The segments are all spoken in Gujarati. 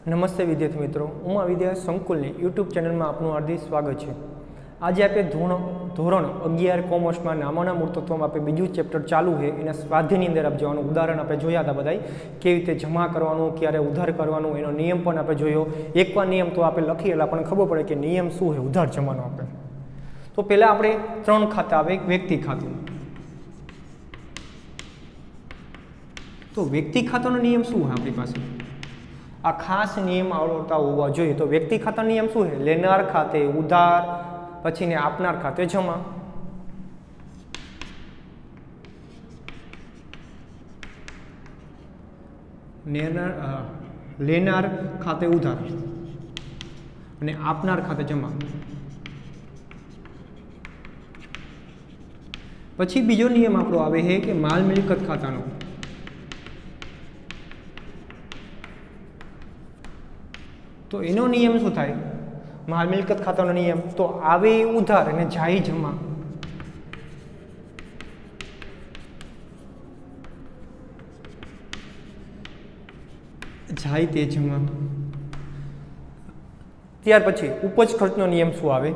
નમસ્તે વિદ્યાર્થી મિત્રો, હું આ વિદ્યા સંકુલની યુટ્યુબ ચેનલમાં આપનું હાર્દિક સ્વાગત છે। આજે આપણે ધોરણ 11 કોમર્સમાં નામોના મૂળતત્વમાં આપણે બીજું ચેપ્ટર ચાલુ છે એના સ્વાધ્યાયની અંદર આપણે જોવાનું ઉદાહરણ આપણે જોયા હતા બધાય કેવી રીતે જમા કરવાનું, ક્યારે ઉધાર કરવાનું, એનો નિયમ પણ આપણે જોયો। એકવાર નિયમ તો આપણે લખી એટલે આપણને ખબર પડે કે નિયમ શું છે ઉધાર જમાનો। આપણે તો પહેલાં આપણે 3 ખાતા આવે, એક વ્યક્તિ ખાતું। તો વ્યક્તિ ખાતાનો નિયમ શું છે આપણી પાસે? आ खास नियम आवड़ता होवा जोईए। तो व्यक्ति खाता नियम शू है? लेनार खाते उधार, पछी ने आपनार खाते जमा। लेनार खाते उधार अने आपनार खाते जमा। पछी बीजो नियम आपणो आवे है कि माल मिलकत खातानो। तो एनो नियम शू थाय? माल मिलकत खातानो नियम तो आवे उधार अने जाय जमा। जाय ते जमा। त्यार पछी उपज खर्चनो नियम शू आवे?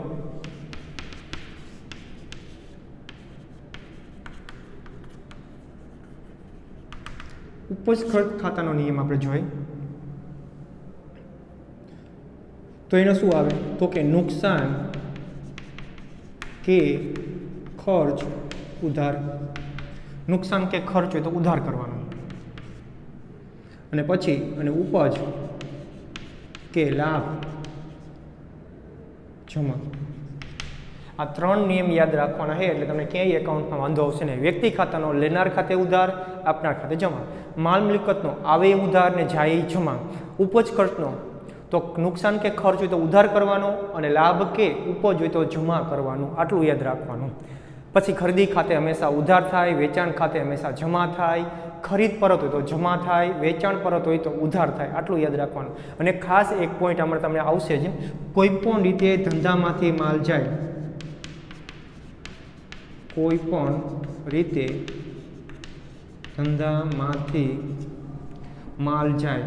उपज खर्च खातानो नियम आपणे जोईए तो एनो शू आवे? तो के नुकसान के खर्च उधार। नुकसान के खर्च हो तो उधार करवानो अने पछी अने उपज के लाभ जमा। आ 3 नियम याद राखवाना है એટલે તમને ક્યાંય એકાઉન્ટમાં વાંધો આવશે નહીં। વ્યક્તિ ખાતાનો લેનાર ખાતે ઉધાર, આપનાર ખાતે જમા। માલ મિલકતનો આવે ઉધાર ને જાય જમા। ઉપજ ખર્ચનો तो नुकसान के खर्च हो तो उधार करवानो अने लाभ के उपज हो तो जमा करवानो। आटलू याद राखवानुं। पछी खरीदी खाते हमेशा उधार थाय, वेचाण खाते हमेशा जमा थाय। खरीद परत हो तो जमा थाय, वेचाण परत हो तो उधार थाय। आटलू याद राखवानुं। अने खास एक पॉइंट आमां तमने आवशे ज कोईपण रीते धंधामांथी माल जाय, कोईपण रीते धंधामांथी माल जाय,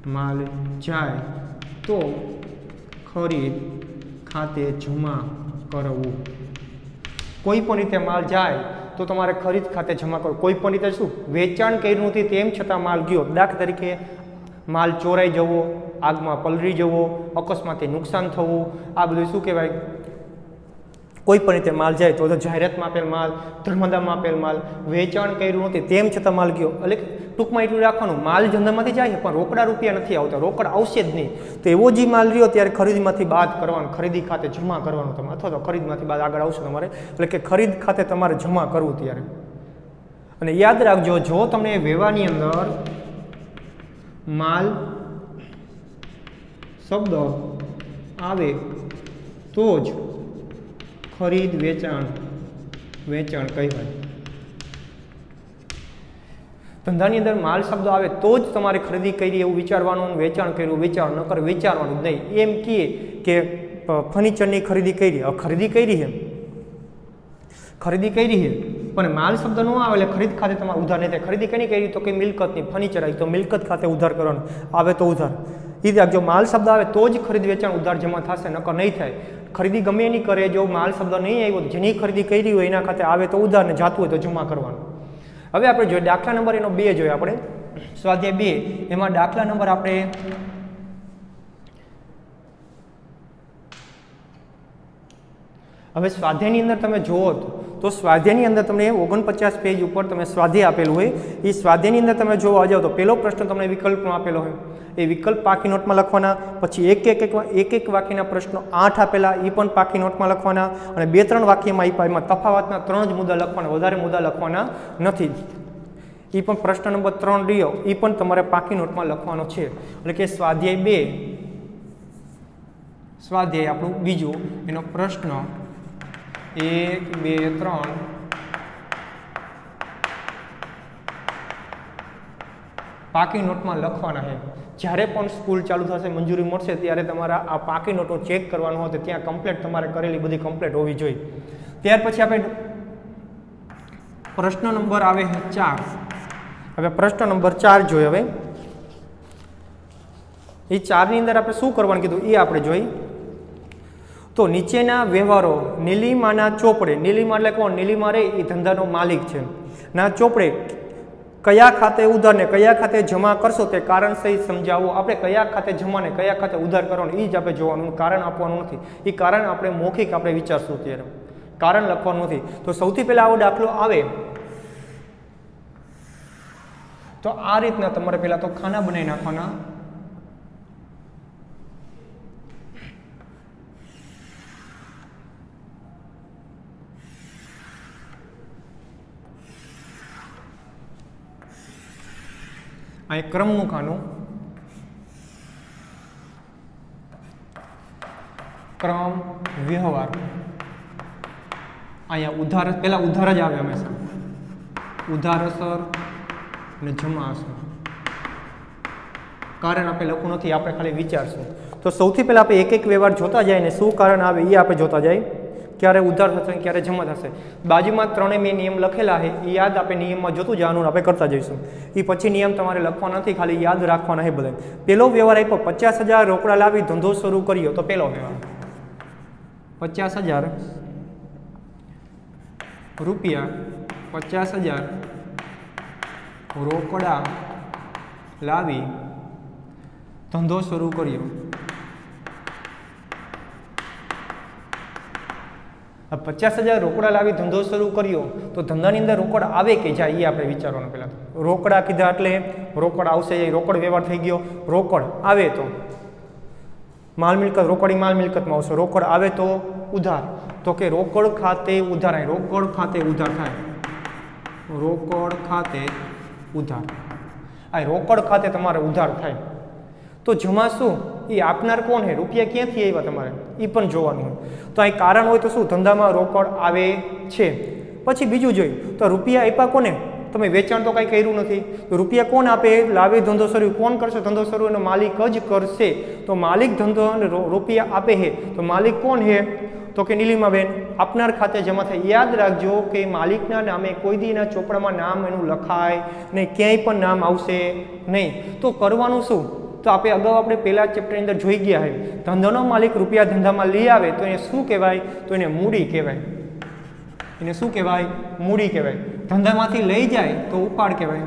माल जाए तो खरीद खाते जमा करवू। कोईपण रीते माल जाए तो तमारे खरीद खाते जमा करो। कोईपण रीते शू? वेचाण कर्युं नथी तेम छतां माल गयो, दाखला तरीके माल चोराई जवो, आगमां पलળી जवो, अकस्माते नुकसान थवुं, आ बधुं शुं कहेवाय? कोईपण रीते माल जाए तो जाहेरातमां आपेल माल, धर्मदामां आपेल माल, वेचाण कर्युं नथी तेम छतां माल गयो। એટલે ટૂંકમાં એટલું રાખવાનું, માલ ધંધામાંથી જાય પણ રોકડા રૂપિયા નથી આવતા, રોકડ આવશે જ નહીં। તો એવો જે માલ રહ્યો ત્યારે ખરીદીમાંથી બાદ કરવાનો, ખરીદી ખાતે જમા કરવાનું તમે, અથવા તો ખરીદમાંથી બાદ આગળ આવશે તમારે, એટલે કે ખરીદ ખાતે તમારે જમા કરવું ત્યારે। અને યાદ રાખજો, જો તમને વ્યવહારની અંદર માલ શબ્દ આવે તો જ खरीद वेचाण कहेवाय। धंधानी अंदर माल शब्द आवे तो ज तमारे खरीदी करी एवं विचारवानुं, वेचाण कर्युं वेचाण न कर विचारवानुं नहीं। एम कहे के फर्निचरनी खरीदी करी, खरीदी करी है, खरीदी करी है पण माल शब्द न आवे એટલે खरीद खाते तमारे उधार नहीं थाय। खरीदी कनी करी तो के मिलकतनी फर्निचर आई तो मिलकत खाते उधार करवानुं, आवे तो उधार। ई जो माल शब्द आवे तो ज खरीद वेचाण उधार जमा थशे, नकर नहीं थाय। खरीदी गमे एनी करे, जो माल शब्द नहीं आव्यो जेनी खरीदी करी होय एना खाते आवे तो उधार ने जातुं होय तो जमा करवानुं। हवे आपणे जो दाखला नंबर एनो 2 जोयो आपणे स्वाध्याय 2 एमां दाखला नंबर आपणे हवे स्वाध्यायनी अंदर तमे जोवो तो स्वाध्यायनी अंदर तमने 49 पेज पर तमे स्वाध्याय आपेलुं होय। ए स्वाध्यायनी अंदर तमे जोवा जाओ तो पहेलो प्रश्न तमने विकल्पमां आपेलो होय, ए विकल्प पाकी नोटमां लखवाना। पछी एक वाक्यना प्रश्नो 8 आपेला ए पण पाकी नोटमां लखवाना। अने 2-3 वाक्यमां एमां तफावतना 3 ज मुद्दा लखवाना, वधारे मुद्दा लखवाना नथी। ए पण प्रश्न नंबर 3 रह्यो, ए पण तमारे पाकी नोटमां लखवानो छे। એટલે કે સ્વાધ્યાય 2 स्वाध्याय આપણું બીજું એનો પ્રશ્ન 1, 2, 3 પાકી નોટમાં લખવાના છે। જ્યારે પણ સ્કૂલ ચાલુ થશે, મંજૂરી મળશે ત્યારે તમારા આ પાકી નોટો ચેક કરવાનો હોય તો ત્યાં કમ્પ્લીટ તમારે કરેલી બધી કમ્પ્લીટ હોવી જોઈએ। ત્યાર પછી આપણે प्रश्न नंबर आवे है 4। हवे प्रश्न नंबर 4 जोईए। हवे એ 4 ની અંદર આપણે શું કરવાનું કીધું એ આપણે જોઈ. તો નીચેના વ્યવહારો નીલિમાના ચોપડે, નીલિમા એટલે કોણ? નીલિમા રે એ ધંધાનો માલિક છે, ના ચોપડે કયા ખાતે ઉધાર ને કયા ખાતે જમા કરશો તે કારણ સહિત સમજાવો. આપણે કયા ખાતે જમા ને કયા ખાતે ઉધાર કરવાનું એ જ આપણે જોવાનું, કારણ આપવાનું નથી. એ કારણ આપણે મૌખિક આપણે વિચારશું, ત્યારે કારણ લખવાનું નથી. તો સૌથી પહેલા આવો દાખલો આવે તો આ રીતના તમારે પહેલા તો ખાના બનાવી નાખવાના. અહીં ક્રમનું ખાનું, ક્રમ વ્યવહાર, અહીંયા ઉધાર, પહેલા ઉધાર જ આવે હંમેશા, ઉધાર અસર અને જમા અસર. કારણ આપણે લખવું નથી, આપણે ખાલી વિચારશું. તો સૌથી પહેલા આપણે એક એક વ્યવહાર જોતા જાય ને શું કારણ આવે એ આપણે જોતા જાય, ક્યારે ઉધાર થશે ક્યારે જમા થશે. બાજુમાં 3 મેં નિયમ લખેલા છે, એ યાદ આપણે નિયમમાં જોતું જવાનું, આપણે કરતા જઈશું. એ પછી નિયમ તમારે લખવાના નથી, ખાલી યાદ રાખવાના છે બધા. પહેલો વ્યવહાર આપ્યો 50,000 રોકડા લાવી ધંધો શરૂ કર્યો. તો પહેલો વ્યવહાર 50,000 રૂપિયા, 50,000 રોકડા લાવી ધંધો શરૂ કર્યો. 50,000 રોકડા લાવી ધંધો શરૂ કર્યો તો ધંધાની અંદર રોકડ આવે કે જાય એ આપણે વિચારવાનું. પહેલાં તો રોકડા કીધા એટલે રોકડ આવશે, એ રોકડ વ્યવહાર થઈ ગયો. રોકડ આવે તો માલ મિલકત, રોકડી માલ મિલકતમાં આવશે. રોકડ આવે તો ઉધાર, તો કે રોકડ ખાતે ઉધાર, રોકડ ખાતે ઉધાર થાય, રોકડ ખાતે ઉધાર, આ રોકડ ખાતે તમારે ઉધાર થાય. તો જમા શું? એ આપનાર કોણ છે? રૂપિયા ક્યાંથી આવ્યા તમારે એ પણ જોવાનું હોય. તો અહીં કારણ હોય તો શું? ધંધામાં રોકડ આવે છે. પછી બીજું જોયું તો રૂપિયા આપ્યા કોને? તમે વેચાણ તો કાંઈ કર્યું નથી, તો રૂપિયા કોણ આપે? લાવી ધંધો શરૂ. કોણ કરશે ધંધો શરૂ? એનો માલિક જ કરશે. તો માલિક ધંધો રૂપિયા આપે છે, તો માલિક કોણ છે? તો કે નીલિમાબેન. આપનાર ખાતે જમા થાય. યાદ રાખજો કે માલિકના નામે કોઈ દી એના ચોપડામાં નામ એનું લખાય નહીં, ક્યાંય પણ નામ આવશે નહીં. તો કરવાનું શું? તો આપણે અગાઉ આપણે પહેલા ચેપ્ટરની અંદર જોઈ ગયા છે, ધંધાનો માલિક રૂપિયા ધંધામાં લઈ આવે તો એને શું કહેવાય? તો એને મૂડી કહેવાય. એને શું કહેવાય? મૂડી કહેવાય. ધંધામાંથી લઈ જાય તો ઉપાડ કહેવાય.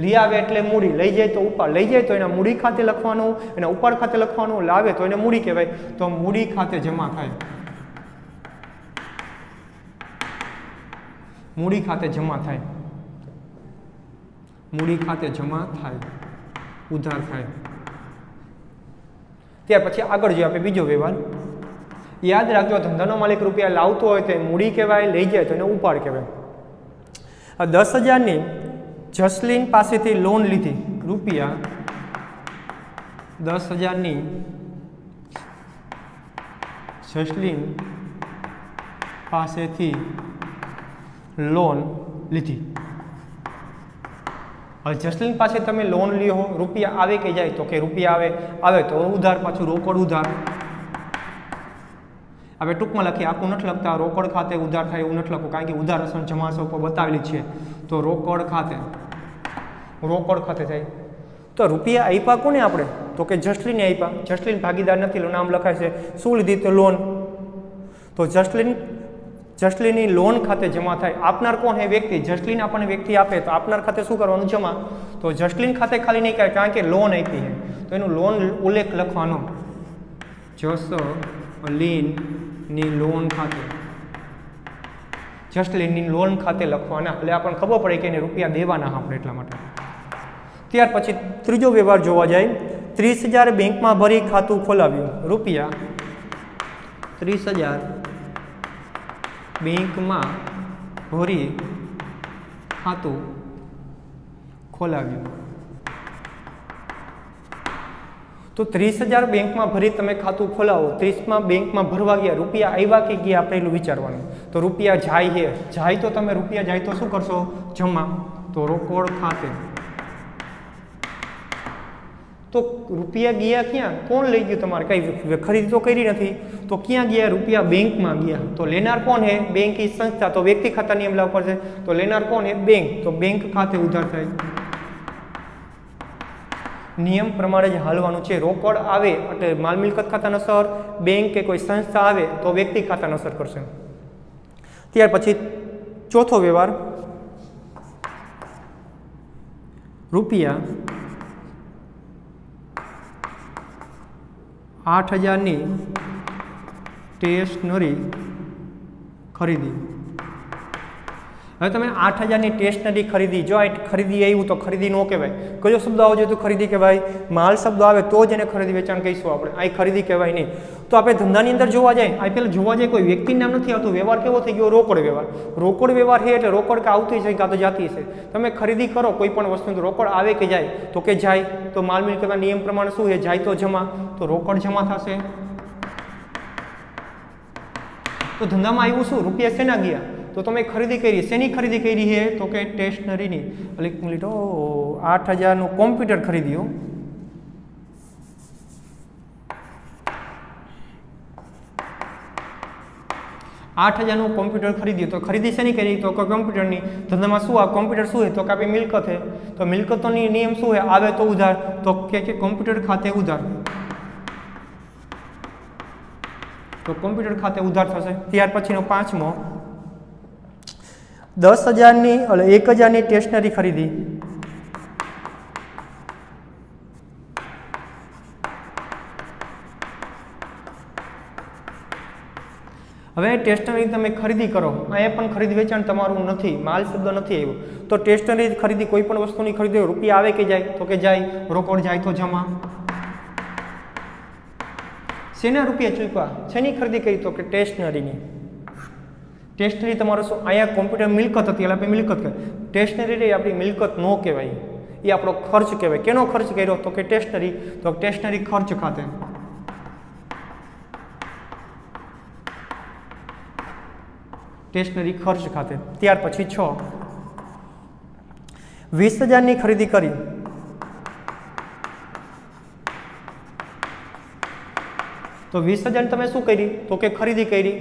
લઈ આવે એટલે મૂડી, લઈ જાય તો ઉપાડ. લઈ જાય તો એના મૂડી ખાતે લખવાનું, એના ઉપાડ ખાતે લખવાનું. લાવે તો એને મૂડી કહેવાય. તો મૂડી ખાતે જમા થાય, મૂડી ખાતે જમા થાય, મૂડી ખાતે જમા થાય, ઉધાર થાય. ત્યાર પછી આગળ જોઈએ આપણે બીજો વ્યવહાર. યાદ રાખજો, ધંધાનો માલિક રૂપિયા લાવતો હોય તો મૂડી કહેવાય, લઈ જાય તો એને ઉપાડ કહેવાય. આ 10,000ની જસલીન પાસેથી લોન લીધી. રૂપિયા 10,000ની જસલીન પાસેથી લોન લીધી. હવે જસલીન પાસે તમે લોન લ્યો, રૂપિયા આવે કે જાય? તો કે રૂપિયા આવે. આવે તો ઉધાર, પાછું રોકડ ઉધાર. હવે ટૂંકમાં લખીએ, આખું નથી લખતા. રોકડ ખાતે ઉધાર થાય એવું નથી લખવું, કારણ કે ઉધાર અસર જમા અસર ઉપર બતાવેલી છે. તો રોકડ ખાતે, રોકડ ખાતે થાય. તો રૂપિયા આપ્યા કોને આપણે? તો કે જસલીને આપ્યા. જસલીન ભાગીદાર નથી, નામ લખાય છે. શું લીધી? તો લોન. તો જસલીનની લોન ખાતે જમા થાય. આપનાર કોણ છે? વ્યક્તિ. જસલીન આપણને વ્યક્તિ આપે તો આપનાર ખાતે શું કરવાનું? જમા. તો જસલીન ખાતે ખાલી નહીં કરે, કારણ કે લોન આપી છે તો એનું લોન ઉલ્લેખ લખવાનો. જસલીનની લોન ખાતે, જસલીનની લોન ખાતે લખવાના, એટલે આપણને ખબર પડે કે એને રૂપિયા દેવાના આપણે, એટલા માટે. ત્યાર પછી ત્રીજો વ્યવહાર જોવા જાય. 30,000 બેંકમાં ભરી ખાતું ખોલાવ્યું. રૂપિયા 30,000 બેંકમાં ભરી ખાતું ખોલાવ્યું. તો 30,000 બેંકમાં ભરી તમે ખાતું ખોલાવો. 30માં બેંકમાં ભરવા ગયા, રૂપિયા આવ્યા કે ગયા આપણે એટલું વિચારવાનું. તો રૂપિયા જાય છે, જાય તો તમે રૂપિયા જાય તો શું કરશો? જમા. તો રોકડ ખાતે. તો રૂપિયા ગયા ક્યાં? કોણ લઈ ગયું? તમારે કઈ ખરીદી તો કરી નથી, તો ક્યાં ગયા? રૂપિયા બેંકમાં ગયા. તો લેનાર કોણ છે? બેંક ઈ સંસ્થા. તો વ્યક્તિ ખાતા નિયમ લાવવો પડશે. તો લેનાર કોણ છે? બેંક. તો બેંક ખાતે ઉધાર થાય. નિયમ પ્રમાણે જ હાલવાનું છે. રોકડ આવે એટલે માલ મિલકત ખાતાનો અસર, બેંક કે કોઈ સંસ્થા આવે તો વ્યક્તિ ખાતાનો અસર કરશે. ત્યાર પછી ચોથો વ્યવહાર, રૂપિયા 8,000ની સ્ટેશનરી ખરીદી. હવે તમે 8,000ની સ્ટેશનરી ખરીદી, જો આ ખરીદી આવ્યું તો ખરીદી ન કહેવાય. કયો શબ્દ આવવો જોઈએ તો ખરીદી કહેવાય. માલ શબ્દ આવે તો જ એને ખરીદી વેચાણ કહીશું આપણે. આ ખરીદી કહેવાય નહીં. તો આપણે ધંધાની અંદર જોવા જાય, આ પહેલાં જોવા જાય કોઈ વ્યક્તિનું નામ નથી આવતું. વ્યવહાર કેવો થઈ ગયો? રોકડ વ્યવહાર. રોકડ વ્યવહાર છે એટલે રોકડ કે આવતી છે કાં તો જાતી છે. તમે ખરીદી કરો કોઈ પણ વસ્તુ, રોકડ આવે કે જાય? તો કે જાય. તો માલ મિલકતના નિયમ પ્રમાણે શું છે? જાય તો જમા. તો રોકડ જમા થશે. તો ધંધામાં આવ્યું શું? રૂપિયા શેના ગયા? તો તમે ખરીદી કરી. શેની ખરીદી કરી છે? તો કે સ્ટેશનરીની. એટલે 8,000નું કોમ્પ્યુટર ખરીદ્યું. $8,000નું કોમ્પ્યુટર ખરીદ્યું. તો ખરીદી શેની કરી? તો કે કોમ્પ્યુટરની. ધંધામાં શું આ કોમ્પ્યુટર શું છે? તો કે આપણી મિલકત છે. તો મિલકતોની નિયમ શું છે? આવે તો ઉધાર. તો કે કોમ્પ્યુટર ખાતે ઉધાર. તો કોમ્પ્યુટર ખાતે ઉધાર થશે. ત્યાર પછીનો પાંચમો, 10,000ની એટલે 1,000ની સ્ટેશનરી ખરીદી. હવે સ્ટેશનરી તમે ખરીદી કરો, અહીંયા પણ ખરીદ વેચાણ તમારું નથી, માલ શબ્દ નથી આવ્યો. તો સ્ટેશનરી ખરીદી કોઈ પણ વસ્તુની ખરીદી, રૂપિયા આવે કે જાય? તો કે જાય. રોકડ જાય તો જમા. શેના રૂપિયા ચૂકવા? શેની ખરીદી કરી? તો કે સ્ટેશનરીની. સ્ટેશનરી તમારું શું? અહીંયા કોમ્પ્યુટર મિલકત હતી એટલે આપણે મિલકત કહેવાય. સ્ટેશનરી આપણી મિલકત ન કહેવાય, એ આપણો ખર્ચ કહેવાય. કેનો ખર્ચ કર્યો? તો કે સ્ટેશનરી. તો સ્ટેશનરી ખર્ચ ખાતે. સ્ટેશનરી ખર્ચ ખાતે. ત્યાર પછી 6, 20,000ની ખરીદી કરી. તો 20,000 તમે શું કરી? તો કે ખરીદી કરી.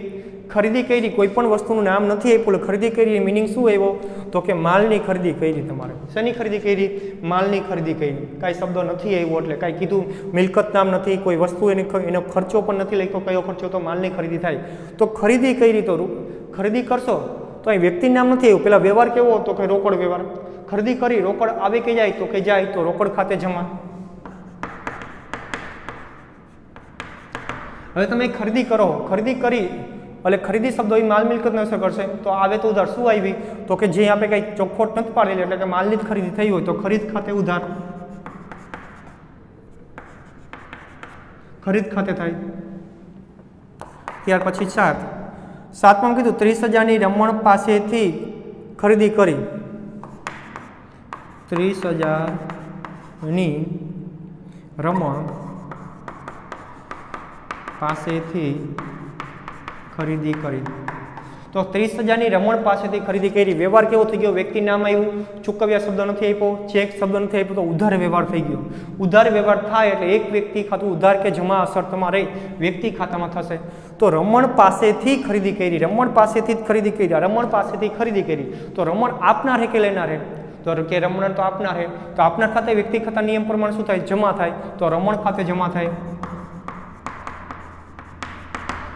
ખરીદી કરી, કોઈ પણ વસ્તુનું નામ નથી આપ્યું. ખરીદી કરી મિનિંગ શું આવ્યો? તો કે માલની ખરીદી કરી. તમારે શેની ખરીદી કરી? માલની ખરીદી કરી. કાંઈ શબ્દ નથી આવ્યો એટલે કાંઈ કીધું, મિલકત નામ નથી, કોઈ વસ્તુ એનો ખર્ચો પણ નથી લખ્યો. કયો ખર્ચો? તો માલની ખરીદી થાય. તો ખરીદી કરી. તો ખરીદી કરશો તો અહીં વ્યક્તિનું નામ નથી આવ્યું. પેલા વ્યવહાર કેવો? તો કે રોકડ વ્યવહાર. ખરીદી કરી, રોકડ આવે કે જાય? તો કે જાય. તો રોકડ ખાતે જમા. હવે તમે ખરીદી કરો, ખરીદી કરી એટલે ખરીદી શબ્દો એ માલ મિલકતને અસર કરશે. તો આવે તો ઉધાર. શું આવી? તો કે જે આપણે કંઈ ચોખ્ખોટ નથી પાડેલી એટલે કે માલની જ ખરીદી થઈ હોય તો ખરીદ ખાતે ઉધાર. ખરીદ ખાતે થાય. ત્યાર પછી 7માં કીધું 30,000ની રમણ પાસેથી ખરીદી કરી. 30,000ની રમણ પાસેથી ખરીદી કરી. તો 30,000ની રમણ પાસેથી ખરીદી કરી. વ્યવહાર કેવો થઈ ગયો? વ્યક્તિ નામ આવ્યું, ચૂકવ્યા શબ્દ નથી આપ્યો, ચેક શબ્દ નથી આપ્યો, તો ઉધાર વ્યવહાર થઈ ગયો. ઉધાર વ્યવહાર થાય એટલે એક વ્યક્તિ ખાતું ઉધાર કે જમા અસર તમારે વ્યક્તિ ખાતામાં થશે. તો રમણ પાસેથી ખરીદી કરી. રમણ પાસેથી જ ખરીદી કરી. રમણ પાસેથી ખરીદી કરી. તો રમણ આપનાર હે કે લેનાર હે? તો કે રમણ તો આપનાર હે. તો આપનાર ખાતે વ્યક્તિ ખાતા નિયમ પ્રમાણે શું થાય? જમા થાય. તો રમણ ખાતે જમા થાય.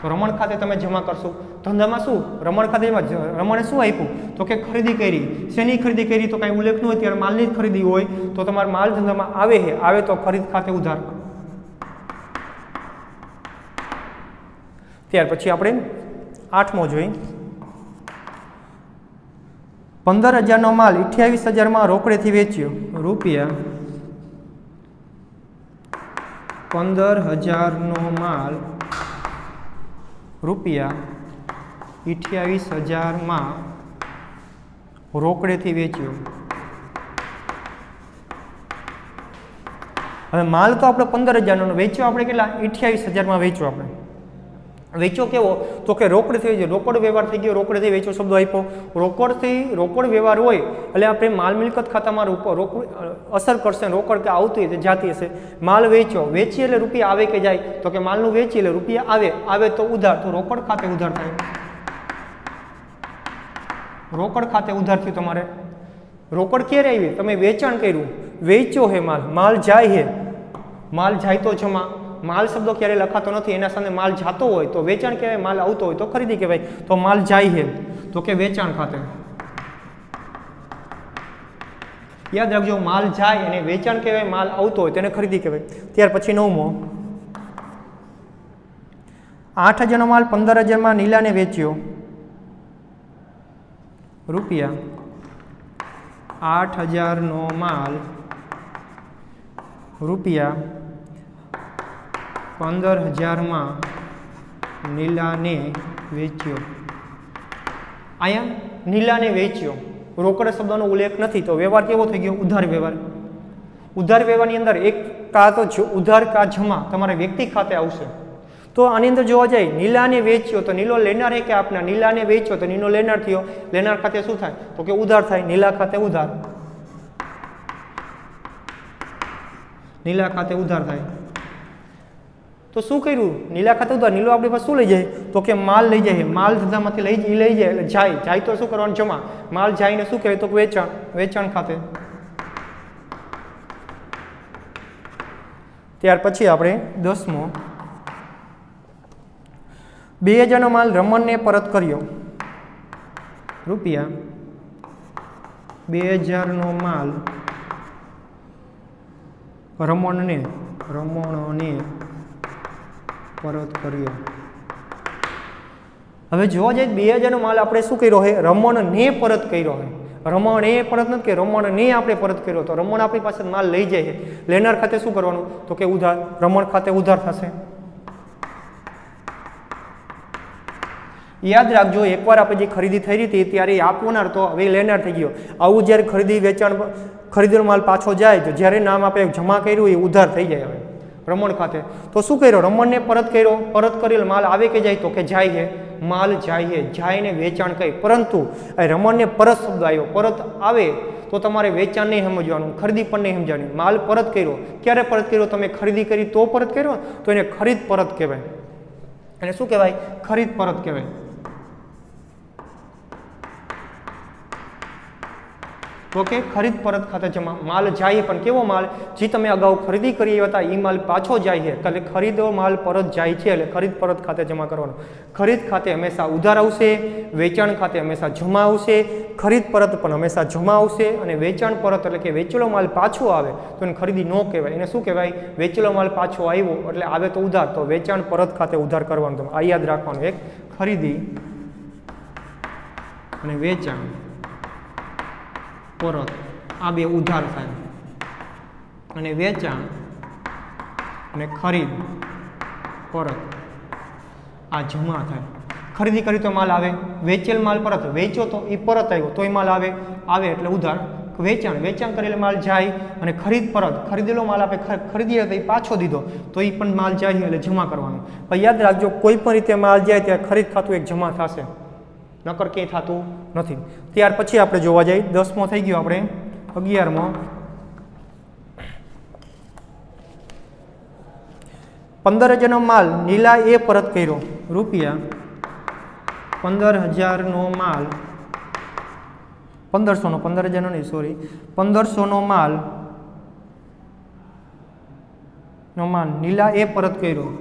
તો રમણ ખાતે તમે જમા કરશો. ધંધામાં શું? રમણ ખાતે રમણે શું આપ્યું? તો કે ખરીદી કરી. શેની ખરીદી કરી? તો કાંઈ ઉલ્લેખ ન હોય ત્યારે માલની જ ખરીદી હોય. તો તમારા માલ ધંધામાં આવે છે, આવે તો ખરીદ ખાતે ઉધાર. ત્યાર પછી આપણે 8મો જોઈ. 15,000નો માલ 28,000માં રોકડેથી વેચ્યો. રૂપિયા 15,000નો માલ રૂપિયા 28,000માં રોકડેથી વેચ્યો. હવે માલ તો આપણે 15,000નો વેચ્યો. આપણે કેટલા? 28,000માં વેચ્યો. આપણે વેચો કેવો? તો કે રોકડથી વેચ્યો. રોકડ વ્યવહાર થઈ ગયો. રોકડથી વેચો શબ્દ આપ્યો. રોકડથી રોકડ વ્યવહાર હોય એટલે આપણે માલ મિલકત ખાતામાં અસર કરશે. રોકડ કે આવતી હશે, જાતી હશે. માલ વેચો, વેચી એટલે રૂપિયા આવે કે જાય? તો કે માલનું વેચી એટલે રૂપિયા આવે, આવે તો ઉધાર. તો રોકડ ખાતે ઉધાર થાય. રોકડ ખાતે ઉધાર થયું તમારે. રોકડ ક્યારે આવી? તમે વેચાણ કર્યું, વેચ્યો હે માલ, માલ જાય હે, માલ જાય તો જમા. માલ શબ્દો ક્યારે લખાતો નથી, એના સામે માલ જાતો હોય તો વેચાણ કહેવાય, માલ આવતો હોય તો ખરીદી કહેવાય. તો માલ જાય હે તો કે વેચાણ ખાતે. યાદ રાખજો, માલ જાય અને વેચાણ કહેવાય, માલ આવતો હોય તેને ખરીદી કહેવાય. ત્યાર પછી 9મો, 8,000નો માલ 15,000માં નીલાને વેચ્યો. રૂપિયા 8,000નો માલ રૂપિયા 15,000માં નીલાને વેચ્યો. અહીંયા નીલાને વેચ્યો, રોકડ શબ્દનો ઉલ્લેખ નથી, તો વ્યવહાર કેવો થઈ ગયો? ઉધાર વ્યવહાર. ઉધાર વ્યવહારની અંદર એક કા તો ઉધાર કા જમા તમારે વ્યક્તિ ખાતે આવશે. તો આની અંદર જોવા જાય, નીલાને વેચ્યો તો નીલો લેનાર હે કે આપના? નીલાને વેચ્યો તો નીલો લેનાર થયો. લેનાર ખાતે શું થાય? તો કે ઉધાર થાય. નીલા ખાતે ઉધાર, નીલા ખાતે ઉધાર થાય. તો શું કર્યું? નીલા ખાતે ઉધાર. નીલો આપણી પાસે શું લઈ જાય? તો કે માલ લઈ જાય. માલ ધંધામાંથી લઈ જાય એટલે જાય. જાય તો શું કરવાનું? જમા. માલ જાયને શું કહેવાય? તો વેચાણ. વેચાણ ખાતે. ત્યાર પછી આપણે 10મો, 2,000નો માલ રમણને પરત કર્યો. રૂપિયા 2,000નો માલ રમણને પરત કર્યો. હવે જોવા જાય 2,000નો માલ આપણે શું કર્યો છે? રમણને પરત કર્યો છે. રમણ એ પરત નથી કે રમણને આપણે પરત કર્યો. તો રમણ આપણી પાસે માલ લઈ જાય છે. લેનાર ખાતે શું કરવાનું? તો કે ઉધાર. રમણ ખાતે ઉધાર થશે. યાદ રાખજો, એકવાર આપણે જે ખરીદી થઈ રહી હતી ત્યારે આપનાર તો હવે લેનાર થઈ ગયો. આવું જ્યારે ખરીદી વેચાણ ખરીદેલો માલ પાછો જાય તો જ્યારે નામ આપણે જમા કર્યું એ ઉધાર થઈ જાય. હવે રમણ ખાતે તો શું કર્યો? રમણને પરત કર્યો. પરત કરેલ માલ આવે કે જાય? તો કે જાય છે. માલ જાય છે. જાયને વેચાણ કહે. પરંતુ રમણને પરત શબ્દ આવ્યો. પરત આવે તો તમારે વેચાણ નહીં સમજવાનું, ખરીદી પણ નહીં સમજવાની. માલ પરત કર્યો. ક્યારે પરત કર્યો? તમે ખરીદી કરી તો પરત કર્યો તો એને ખરીદ પરત કહેવાય. એને શું કહેવાય? ખરીદ પરત કહેવાય. તો કે ખરીદ પરત ખાતે જમા. માલ જાય પણ કેવો માલ? જે તમે અગાઉ ખરીદી કરી હતા એ માલ પાછો જાય છે. એટલે ખરીદો માલ પરત જાય છે એટલે ખરીદ પરત ખાતે જમા કરવાનો. ખરીદ ખાતે હંમેશા ઉધાર આવશે, વેચાણ ખાતે હંમેશા જમા આવશે, ખરીદ પરત પણ હંમેશા જમા આવશે. અને વેચાણ પરત એટલે કે વેચેલો માલ પાછો આવે તો એને ખરીદી ન કહેવાય. એને શું કહેવાય? વેચેલો માલ પાછો આવ્યો એટલે આવે તો ઉધાર. તો વેચાણ પરત ખાતે ઉધાર કરવાનું. તમે આ યાદ રાખવાનું. એક ખરીદી અને વેચાણ પરત આ બે ઉધાર થાય. અને વેચાણ અને ખરીદ પરત આ જમા થાય. ખરીદી કરી તો માલ આવે, વેચેલ માલ પરત, વેચો તો એ પરત આવ્યો તો એ માલ આવે. આવે એટલે ઉધાર. વેચાણ, વેચાણ કરેલો માલ જાય. અને ખરીદ પરત, ખરીદેલો માલ આપણે ખરીદીએ તો એ પાછો દીધો તો એ પણ માલ જાય એટલે જમા કરવાનું. પણ યાદ રાખજો, કોઈ પણ રીતે માલ જાય ત્યારે ખરીદ ખાતું એક જમા થશે, નકર ક્યાંય થતું નથી. ત્યાર પછી આપણે જોવા જઈએ 10મો થઈ ગયો. આપણે 11મો, 15,000નો માલ નીલા એ પરત કર્યો. રૂપિયા 15,000નો માલ 1500નો 15,000નો નહીં, સોરી, 1500નો માલ નીલા એ પરત કર્યો.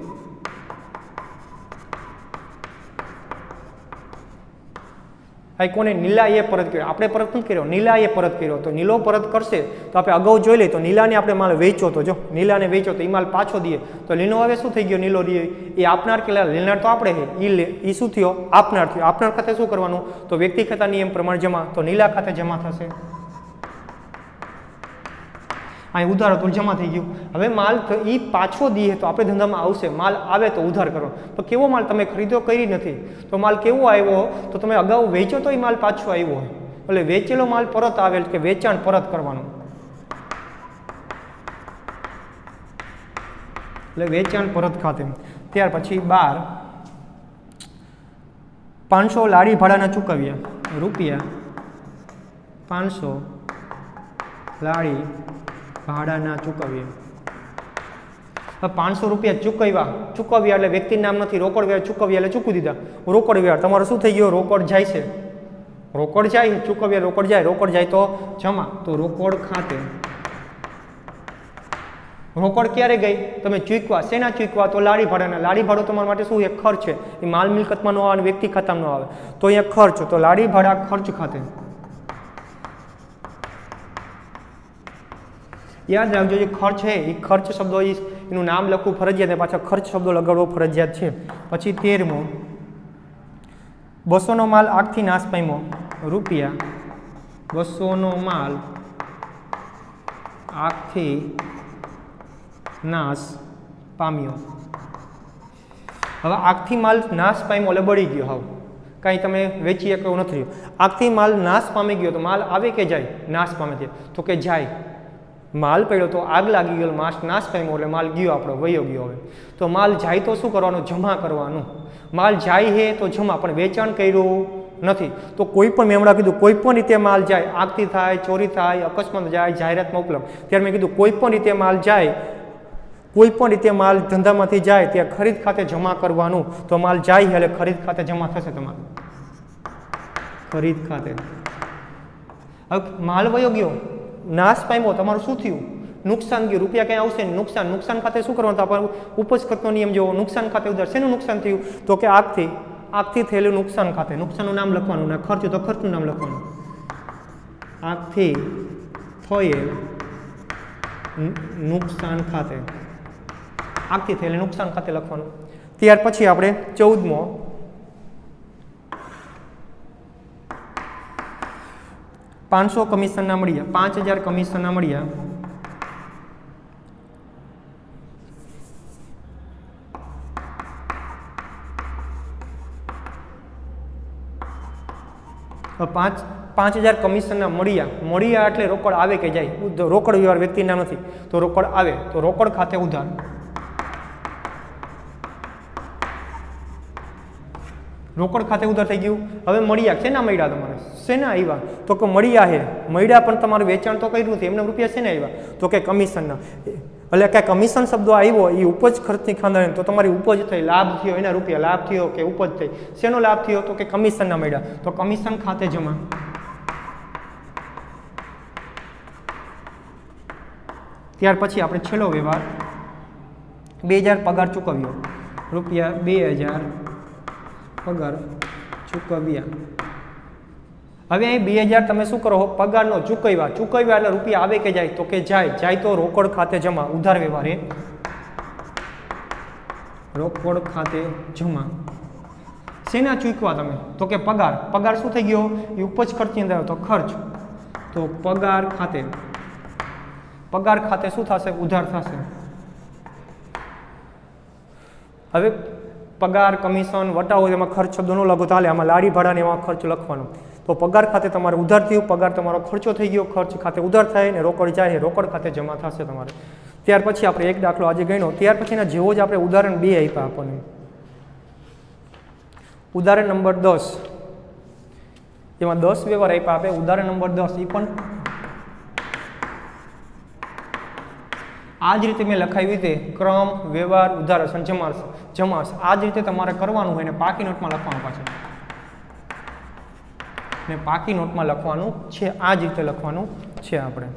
આ કોને? નીલા એ પરત કર્યો. આપણે પરત નથી કર્યો, નીલા એ પરત કર્યો. તો નીલો પરત કરશે તો આપણે અગાઉ જોઈ લઈએ. તો નીલાને આપણે માલ વેચો તો જો નીલાને વેચો તો એ માલ પાછો દઈએ તો લીલો હવે શું થઈ ગયો? નીલો દઈએ. એ આપનાર કે લેનાર તો આપણે છે. એ શું થયો? આપનાર થયો. આપનાર ખાતે શું કરવાનું? તો વ્યક્તિ ખાતા નિયમ પ્રમાણે જમા. તો નીલા ખાતે જમા થશે. અહીં ઉધાર હતું જમા થઈ ગયું. હવે માલ એ પાછો દઈએ તો આપણે ધંધામાં આવશે. માલ આવે તો ઉધાર કરો. તો કેવો માલ? તમે ખરીદો કરી નથી તો માલ કેવો આવ્યો? તો તમે અગાઉ વેચો તો એ માલ પાછો આવ્યો હોય. એટલે વેચેલો માલ પરત આવે કે વેચાણ પરત કરવાનું. એટલે વેચાણ પરત ખાતે. ત્યાર પછી 12, 500 લાડી ભાડાના ચૂકવ્યા. રૂપિયા 500 લાડી ભાડાના ચૂકવ્યા. 500 રૂપિયા ચૂકવ્યા એટલે વ્યક્તિ નામ નથી, રોકડ વ્યવહાર ચૂકવ્યા એટલે ચૂકવી દીધા. રોકડ વ્યવહાર તમારો શું થઈ ગયો? રોકડ જાય છે. રોકડ જાય ચૂકવ્યા રોકડ જાય તો જમા, તો રોકડ ખાતે રોકડ ક્યારે ગઈ તમે ચૂકવા, શેના ચૂકવા તો લાડી ભાડાના, લાડી ભાડો તમારા માટે શું એક ખર્ચ છે, એ માલ મિલકતમાં ન આવે અને વ્યક્તિ ખાતામાં ન આવે, તો અહીંયા ખર્ચ, તો લાડી ભાડા ખર્ચ ખાતે. યાદ રાખજો જે ખર્ચ છે એ ખર્ચ શબ્દો એનું નામ લખવું ફરજિયાત ને પાછા ખર્ચ શબ્દો લગાડવો ફરજિયાત છે. પછી 13મો 200નો માલ આગથી નાશ પામ્યો રૂપિયા, 200નો માલ આગથી નાશ પામ્યો. હવે આગથી માલ નાશ પામ્યો એટલે બળી ગયો, હાવ કાંઈ તમે વેચી શકો એવું નથી. આગથી માલ નાશ પામી ગયો તો માલ આવે કે જાય, નાશ પામે છે, તો કે જાય. માલ પડ્યો તો આગ લાગી ગયો, નાશ પામ્યો એટલે માલ ગયો આપણો, વયો ગયો. હવે તો માલ જાય તો શું કરવાનું, જમા કરવાનું. માલ જાય હે તો જમા, પણ વેચાણ કર્યું નથી. તો કોઈ પણ મેં હમણાં કીધું કોઈ પણ રીતે માલ જાય, આગથી થાય, ચોરી થાય, અકસ્માત જાય, જાહેરાતમાં ઉપલબ્ધ, ત્યારે મેં કીધું કોઈ પણ રીતે માલ જાય, કોઈ પણ રીતે માલ ધંધામાંથી જાય ત્યાં ખરીદ ખાતે જમા કરવાનું. તો માલ જાય એટલે ખરીદ ખાતે જમા થશે તમારું, ખરીદ ખાતે. હવે માલ વયો ગયો, નાશ પામ્યો, તમારું શું થયું, નુકસાન ગયું, રૂપિયા ક્યાં આવશે નુકસાન. નુકસાન ખાતે શું કરવાનું, આપણે ઉપજ ખર્ચનો નિયમ જોવો, નુકસાન ખાતે ઉધાર. શેનું નુકસાન થયું, તો કે આગથી થયેલું નુકસાન ખાતે, નુકસાનનું નામ લખવાનું, ને ખર્ચ તો ખર્ચનું નામ લખવાનું. આગથી થયેલ નુકસાન ખાતે, આગથી થયેલ નુકસાન ખાતે લખવાનું. ત્યાર પછી આપણે 14મો 500 કમિશનના મળ્યા, 5000 કમિશનના મળ્યા. પાંચ હજાર કમિશનના મળ્યા એટલે રોકડ આવે કે જાય, રોકડ વ્યવહાર વ્યક્તિના નથી, તો રોકડ આવે, તો રોકડ ખાતે ઉધાર. રોકડ ખાતે ઉધાર થઈ ગયું. હવે મળ્યા, શેના મળ્યા તમારે, શેના આવ્યા, તો કે મળ્યા હે, મળ્યા પણ તમારું વેચાણ તો કર્યું નથી, એમને રૂપિયા શેના આવ્યા, તો કે કમિશનના. એટલે કે કમિશન શબ્દો આવ્યો એ ઉપજ ખર્ચની ખાંદાણી, તો તમારી ઉપજ થઈ, લાભ થયો એના રૂપિયા, લાભ થયો કે ઉપજ થઈ, શેનો લાભ થયો, તો કે કમિશનના મળ્યા, તો કમિશન ખાતે જમા. ત્યાર પછી આપણે છેલ્લો વ્યવહાર 2000 પગાર ચૂકવ્યો, રૂપિયા 2000 પગાર ચૂકવ્યા. હવે અહીં 2000 તમે શું કરો, પગારનો ચૂકવ્યા એટલે રૂપિયા આવે કે જાય, તો કે જાય તો રોકડ ખાતે જમા, ઉધાર વ્યવહાર એ રોકડ ખાતે જમા. શેના ચૂકવા તમે, તો કે પગાર શું થઈ ગયો, એ ઉપજ ખર્ચની અંદર, તો ખર્ચ, તો પગાર ખાતે શું થશે, ઉધાર થશે. હવે પગાર, કમિશન, વટાવો એમાં ખર્ચ શબ્દો ન લખો ચાલે, આમાં લાડી ભાડાને એમાં ખર્ચ લખવાનો. તો પગાર ખાતે તમારે ઉધાર થયું, પગાર તમારો ખર્ચો થઈ ગયો, ખર્ચ ખાતે ઉધાર થાય ને રોકડ જાય, રોકડ ખાતે જમા થશે તમારે. ત્યાર પછી આપણે એક દાખલો આજે ગણ્યો, ત્યાર પછીના જેવો જ આપણે ઉદાહરણ 2 આપ્યા આપણને. ઉદાહરણ નંબર 10, એમાં 10 વ્યવહાર આપ્યા આપણે. ઉદાહરણ નંબર 10 એ પણ આ જ રીતે મેં લખાવી રીતે ક્રમ, વ્યવહાર, ઉદાહરણ, જમાસ આ જ રીતે તમારે કરવાનું હોય ને પાકી નોટમાં લખવાનું પાછું, ને પાકી નોટમાં લખવાનું છે, આ જ રીતે લખવાનું છે આપણે.